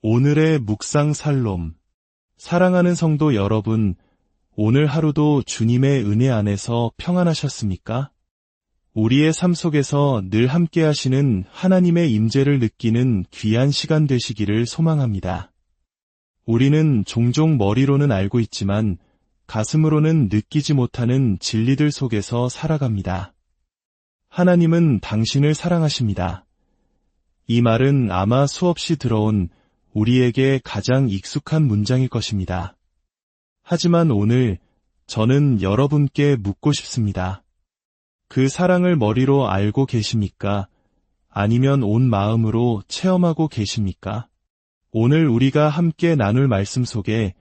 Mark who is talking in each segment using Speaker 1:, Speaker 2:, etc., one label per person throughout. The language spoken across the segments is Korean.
Speaker 1: 오늘의 묵상 살롬. 사랑하는 성도 여러분, 오늘 하루도 주님의 은혜 안에서 평안하셨습니까? 우리의 삶 속에서 늘 함께 하시는 하나님의 임재를 느끼는 귀한 시간 되시기를 소망합니다. 우리는 종종 머리로는 알고 있지만 가슴으로는 느끼지 못하는 진리들 속에서 살아갑니다. 하나님은 당신을 사랑하십니다. 이 말은 아마 수없이 들어온 우리에게 가장 익숙한 문장일 것입니다. 하지만 오늘 저는 여러분께 묻고 싶습니다. 그 사랑을 머리로 알고 계십니까? 아니면 온 마음으로 체험하고 계십니까? 오늘 우리가 함께 나눌 말씀 속에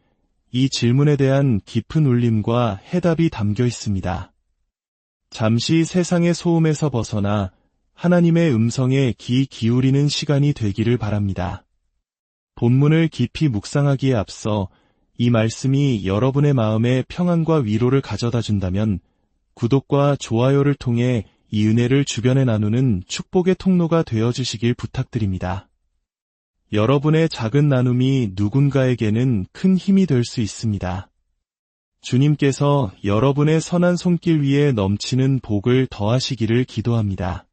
Speaker 1: 이 질문에 대한 깊은 울림과 해답이 담겨 있습니다. 잠시 세상의 소음에서 벗어나 하나님의 음성에 귀 기울이는 시간이 되기를 바랍니다. 본문을 깊이 묵상하기에 앞서 이 말씀이 여러분의 마음에 평안과 위로를 가져다 준다면 구독과 좋아요를 통해 이 은혜를 주변에 나누는 축복의 통로가 되어주시길 부탁드립니다. 여러분의 작은 나눔이 누군가에게는 큰 힘이 될 수 있습니다. 주님께서 여러분의 선한 손길 위에 넘치는 복을 더하시기를 기도합니다.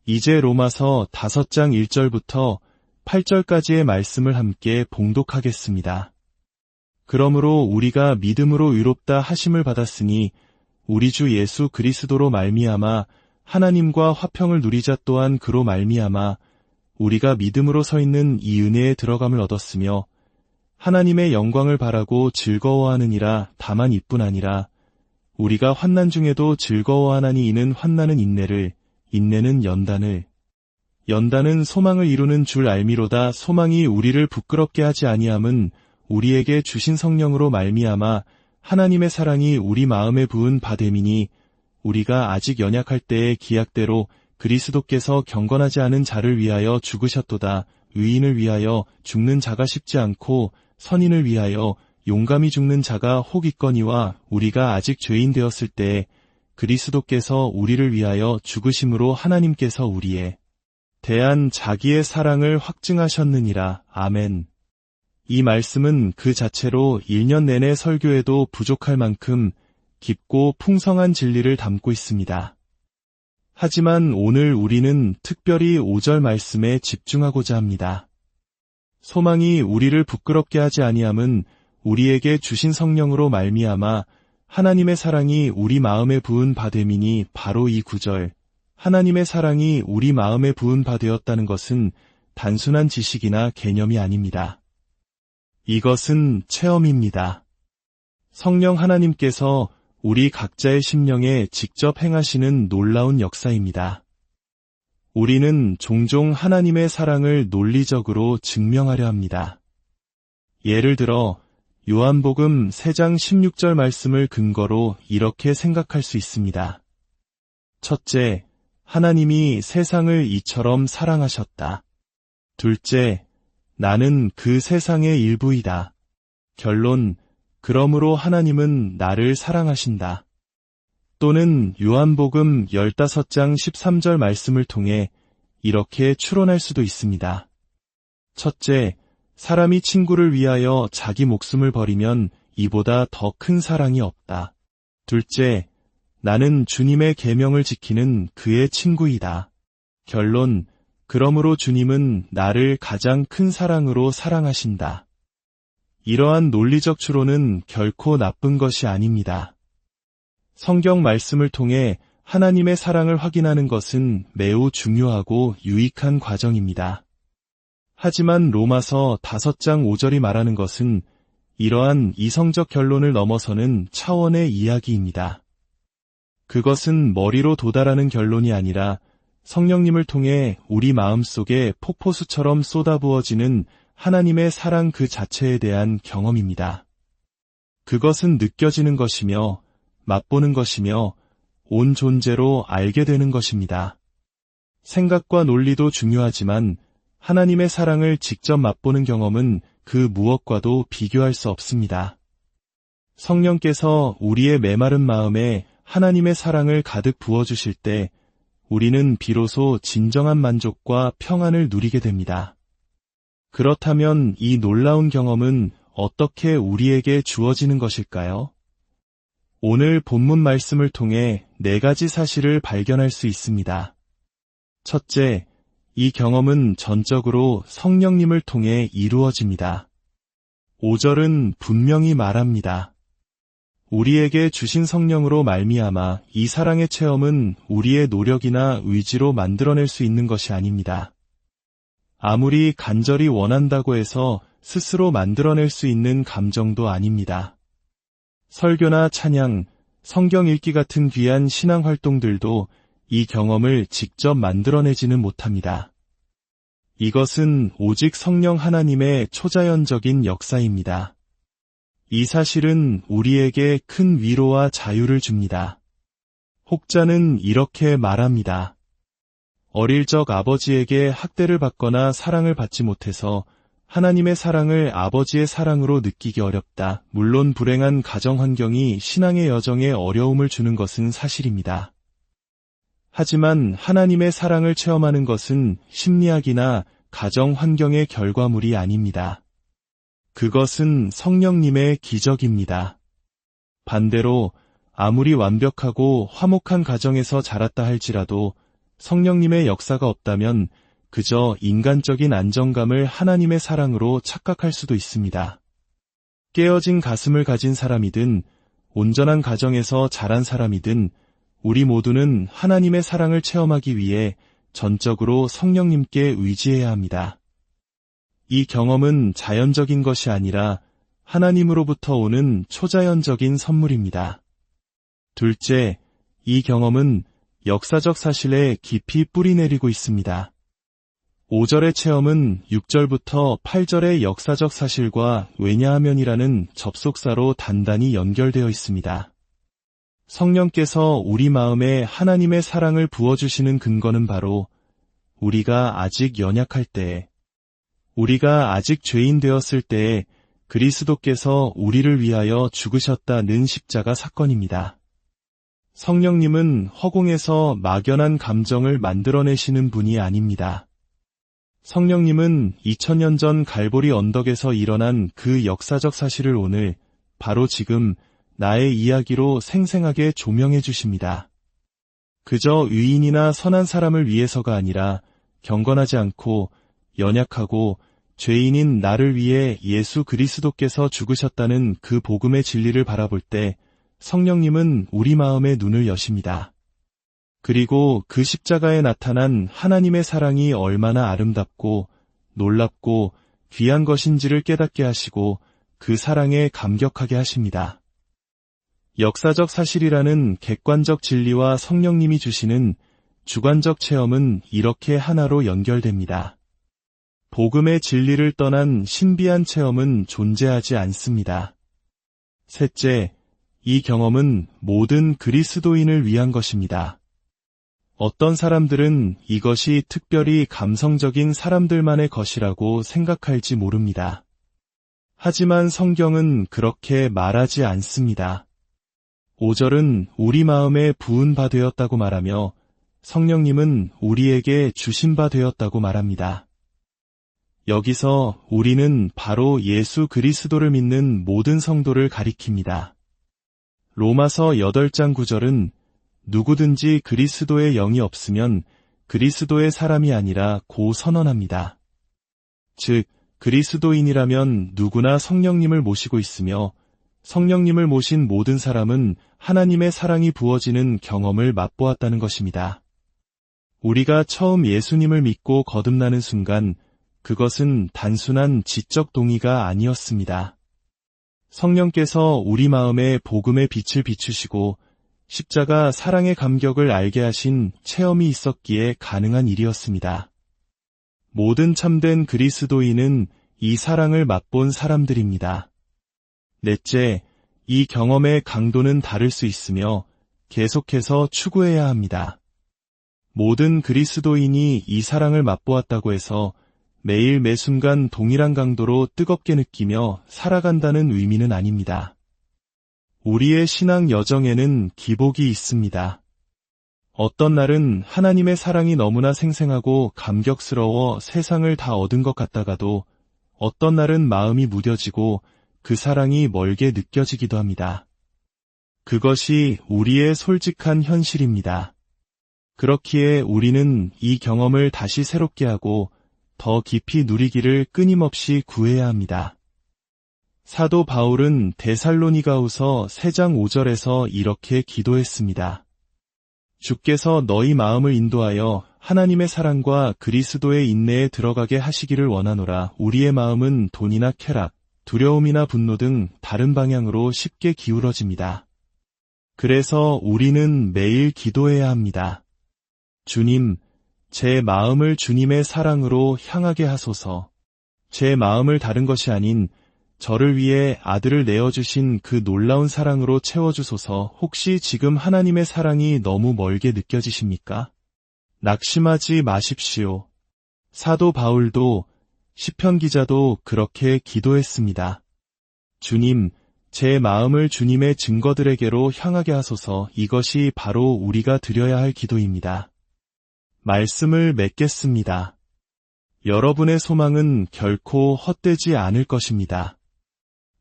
Speaker 1: 이제 로마서 5장 1절부터 8절까지의 말씀을 함께 봉독하겠습니다. 그러므로 우리가 믿음으로 의롭다 하심을 받았으니 우리 주 예수 그리스도로 말미암아 하나님과 화평을 누리자 또한 그로 말미암아 우리가 믿음으로 서 있는 이 은혜에 들어감을 얻었으며 하나님의 영광을 바라고 즐거워하느니라. 다만 이뿐 아니라 우리가 환난 중에도 즐거워하나니 이는 환난은 인내를, 인내는 연단을, 연단은 소망을 이루는 줄 알미로다. 소망이 우리를 부끄럽게 하지 아니함은 우리에게 주신 성령으로 말미암아 하나님의 사랑이 우리 마음에 부은 바 됨이니 우리가 아직 연약할 때의 기약대로 그리스도께서 경건하지 않은 자를 위하여 죽으셨도다. 의인을 위하여 죽는 자가 쉽지 않고 선인을 위하여 용감히 죽는 자가 혹 있거니와 우리가 아직 죄인 되었을 때에 그리스도께서 우리를 위하여 죽으심으로 하나님께서 우리에 대한 자기의 사랑을 확증하셨느니라. 아멘. 이 말씀은 그 자체로 1년 내내 설교에도 부족할 만큼 깊고 풍성한 진리를 담고 있습니다. 하지만 오늘 우리는 특별히 5절 말씀에 집중하고자 합니다. 소망이 우리를 부끄럽게 하지 아니함은 우리에게 주신 성령으로 말미암아 하나님의 사랑이 우리 마음에 부은 바 됨이니 바로 이 9절. 하나님의 사랑이 우리 마음에 부은 바 되었다는 것은 단순한 지식이나 개념이 아닙니다. 이것은 체험입니다. 성령 하나님께서 우리 각자의 심령에 직접 행하시는 놀라운 역사입니다. 우리는 종종 하나님의 사랑을 논리적으로 증명하려 합니다. 예를 들어 요한복음 3장 16절 말씀을 근거로 이렇게 생각할 수 있습니다. 첫째, 하나님이 세상을 이처럼 사랑하셨다. 둘째, 나는 그 세상의 일부이다. 결론, 그러므로 하나님은 나를 사랑하신다. 또는 요한복음 15장 13절 말씀을 통해 이렇게 추론할 수도 있습니다. 첫째, 사람이 친구를 위하여 자기 목숨을 버리면 이보다 더 큰 사랑이 없다. 둘째, 나는 주님의 계명을 지키는 그의 친구이다. 결론, 그러므로 주님은 나를 가장 큰 사랑으로 사랑하신다. 이러한 논리적 추론은 결코 나쁜 것이 아닙니다. 성경 말씀을 통해 하나님의 사랑을 확인하는 것은 매우 중요하고 유익한 과정입니다. 하지만 로마서 5장 5절이 말하는 것은 이러한 이성적 결론을 넘어서는 차원의 이야기입니다. 그것은 머리로 도달하는 결론이 아니라 성령님을 통해 우리 마음속에 폭포수처럼 쏟아부어지는 하나님의 사랑 그 자체에 대한 경험입니다. 그것은 느껴지는 것이며 맛보는 것이며 온 존재로 알게 되는 것입니다. 생각과 논리도 중요하지만 하나님의 사랑을 직접 맛보는 경험은 그 무엇과도 비교할 수 없습니다. 성령께서 우리의 메마른 마음에 하나님의 사랑을 가득 부어주실 때 우리는 비로소 진정한 만족과 평안을 누리게 됩니다. 그렇다면 이 놀라운 경험은 어떻게 우리에게 주어지는 것일까요? 오늘 본문 말씀을 통해 4가지 사실을 발견할 수 있습니다. 첫째, 이 경험은 전적으로 성령님을 통해 이루어집니다. 5절은 분명히 말합니다. 우리에게 주신 성령으로 말미암아 이 사랑의 체험은 우리의 노력이나 의지로 만들어낼 수 있는 것이 아닙니다. 아무리 간절히 원한다고 해서 스스로 만들어낼 수 있는 감정도 아닙니다. 설교나 찬양, 성경 읽기 같은 귀한 신앙 활동들도 이 경험을 직접 만들어내지는 못합니다. 이것은 오직 성령 하나님의 초자연적인 역사입니다. 이 사실은 우리에게 큰 위로와 자유를 줍니다. 혹자는 이렇게 말합니다. 어릴 적 아버지에게 학대를 받거나 사랑을 받지 못해서 하나님의 사랑을 아버지의 사랑으로 느끼기 어렵다. 물론 불행한 가정 환경이 신앙의 여정에 어려움을 주는 것은 사실입니다. 하지만 하나님의 사랑을 체험하는 것은 심리학이나 가정 환경의 결과물이 아닙니다. 그것은 성령님의 기적입니다. 반대로 아무리 완벽하고 화목한 가정에서 자랐다 할지라도 성령님의 역사가 없다면 그저 인간적인 안정감을 하나님의 사랑으로 착각할 수도 있습니다. 깨어진 가슴을 가진 사람이든 온전한 가정에서 자란 사람이든 우리 모두는 하나님의 사랑을 체험하기 위해 전적으로 성령님께 의지해야 합니다. 이 경험은 자연적인 것이 아니라 하나님으로부터 오는 초자연적인 선물입니다. 둘째, 이 경험은 역사적 사실에 깊이 뿌리내리고 있습니다. 5절의 체험은 6절부터 8절의 역사적 사실과 왜냐하면이라는 접속사로 단단히 연결되어 있습니다. 성령께서 우리 마음에 하나님의 사랑을 부어주시는 근거는 바로 우리가 아직 연약할 때에, 우리가 아직 죄인 되었을 때에 그리스도께서 우리를 위하여 죽으셨다는 십자가 사건입니다. 성령님은 허공에서 막연한 감정을 만들어내시는 분이 아닙니다. 성령님은 2000년 전 갈보리 언덕에서 일어난 그 역사적 사실을 오늘, 바로 지금 나의 이야기로 생생하게 조명해 주십니다. 그저 의인이나 선한 사람을 위해서가 아니라 경건하지 않고 연약하고 죄인인 나를 위해 예수 그리스도께서 죽으셨다는 그 복음의 진리를 바라볼 때 성령님은 우리 마음의 눈을 여십니다. 그리고 그 십자가에 나타난 하나님의 사랑이 얼마나 아름답고 놀랍고 귀한 것인지를 깨닫게 하시고 그 사랑에 감격하게 하십니다. 역사적 사실이라는 객관적 진리와 성령님이 주시는 주관적 체험은 이렇게 하나로 연결됩니다. 복음의 진리를 떠난 신비한 체험은 존재하지 않습니다. 셋째, 이 경험은 모든 그리스도인을 위한 것입니다. 어떤 사람들은 이것이 특별히 감성적인 사람들만의 것이라고 생각할지 모릅니다. 하지만 성경은 그렇게 말하지 않습니다. 5절은 우리 마음에 부은 바 되었다고 말하며 성령님은 우리에게 주신 바 되었다고 말합니다. 여기서 우리는 바로 예수 그리스도를 믿는 모든 성도를 가리킵니다. 로마서 8장 9절은 누구든지 그리스도의 영이 없으면 그리스도의 사람이 아니라 고 선언합니다. 즉, 그리스도인이라면 누구나 성령님을 모시고 있으며 성령님을 모신 모든 사람은 하나님의 사랑이 부어지는 경험을 맛보았다는 것입니다. 우리가 처음 예수님을 믿고 거듭나는 순간 그것은 단순한 지적 동의가 아니었습니다. 성령께서 우리 마음에 복음의 빛을 비추시고 십자가 사랑의 감격을 알게 하신 체험이 있었기에 가능한 일이었습니다. 모든 참된 그리스도인은 이 사랑을 맛본 사람들입니다. 넷째, 이 경험의 강도는 다를 수 있으며 계속해서 추구해야 합니다. 모든 그리스도인이 이 사랑을 맛보았다고 해서 매일 매순간 동일한 강도로 뜨겁게 느끼며 살아간다는 의미는 아닙니다. 우리의 신앙 여정에는 기복이 있습니다. 어떤 날은 하나님의 사랑이 너무나 생생하고 감격스러워 세상을 다 얻은 것 같다가도 어떤 날은 마음이 무뎌지고 그 사랑이 멀게 느껴지기도 합니다. 그것이 우리의 솔직한 현실입니다. 그렇기에 우리는 이 경험을 다시 새롭게 하고 더 깊이 누리기를 끊임없이 구해야 합니다. 사도 바울은 데살로니가후서 3장 5절에서 이렇게 기도했습니다. 주께서 너희 마음을 인도하여 하나님의 사랑과 그리스도의 인내에 들어가게 하시기를 원하노라. 우리의 마음은 돈이나 쾌락, 두려움이나 분노 등 다른 방향으로 쉽게 기울어집니다. 그래서 우리는 매일 기도해야 합니다. 주님, 제 마음을 주님의 사랑으로 향하게 하소서. 제 마음을 다른 것이 아닌 저를 위해 아들을 내어주신 그 놀라운 사랑으로 채워주소서. 혹시 지금 하나님의 사랑이 너무 멀게 느껴지십니까? 낙심하지 마십시오. 사도 바울도 시편 기자도 그렇게 기도했습니다. 주님, 제 마음을 주님의 증거들에게로 향하게 하소서. 이것이 바로 우리가 드려야 할 기도입니다. 말씀을 맺겠습니다. 여러분의 소망은 결코 헛되지 않을 것입니다.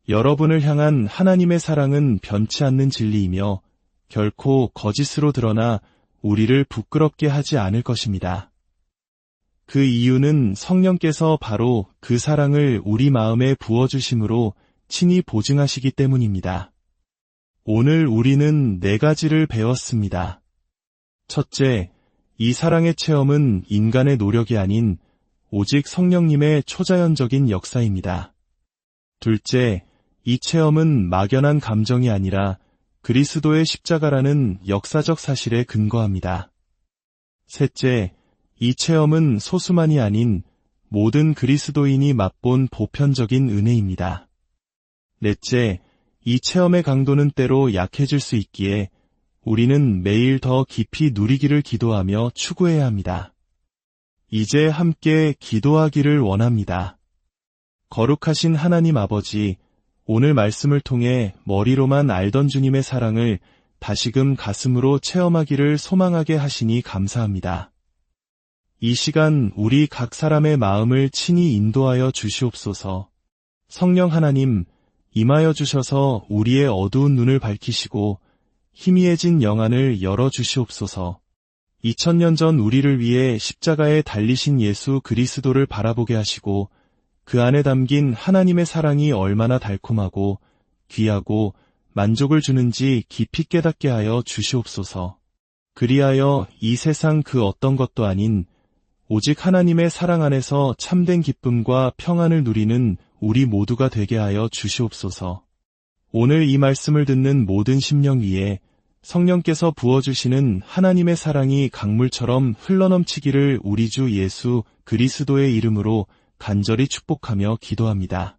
Speaker 1: 여러분을 향한 하나님의 사랑은 변치 않는 진리이며 결코 거짓으로 드러나 우리를 부끄럽게 하지 않을 것입니다. 그 이유는 성령께서 바로 그 사랑을 우리 마음에 부어주심으로 친히 보증하시기 때문입니다. 오늘 우리는 4가지를 배웠습니다. 첫째, 이 사랑의 체험은 인간의 노력이 아닌 오직 성령님의 초자연적인 역사입니다. 둘째, 이 체험은 막연한 감정이 아니라 그리스도의 십자가라는 역사적 사실에 근거합니다. 셋째, 이 체험은 소수만이 아닌 모든 그리스도인이 맛본 보편적인 은혜입니다. 넷째, 이 체험의 강도는 때로 약해질 수 있기에 우리는 매일 더 깊이 누리기를 기도하며 추구해야 합니다. 이제 함께 기도하기를 원합니다. 거룩하신 하나님 아버지, 오늘 말씀을 통해 머리로만 알던 주님의 사랑을 다시금 가슴으로 체험하기를 소망하게 하시니 감사합니다. 이 시간 우리 각 사람의 마음을 친히 인도하여 주시옵소서. 성령 하나님, 임하여 주셔서 우리의 어두운 눈을 밝히시고 희미해진 영안을 열어주시옵소서. 2000년 전 우리를 위해 십자가에 달리신 예수 그리스도를 바라보게 하시고 그 안에 담긴 하나님의 사랑이 얼마나 달콤하고 귀하고 만족을 주는지 깊이 깨닫게 하여 주시옵소서. 그리하여 이 세상 그 어떤 것도 아닌 오직 하나님의 사랑 안에서 참된 기쁨과 평안을 누리는 우리 모두가 되게 하여 주시옵소서. 오늘 이 말씀을 듣는 모든 심령 위에 성령께서 부어주시는 하나님의 사랑이 강물처럼 흘러넘치기를 우리 주 예수 그리스도의 이름으로 간절히 축복하며 기도합니다.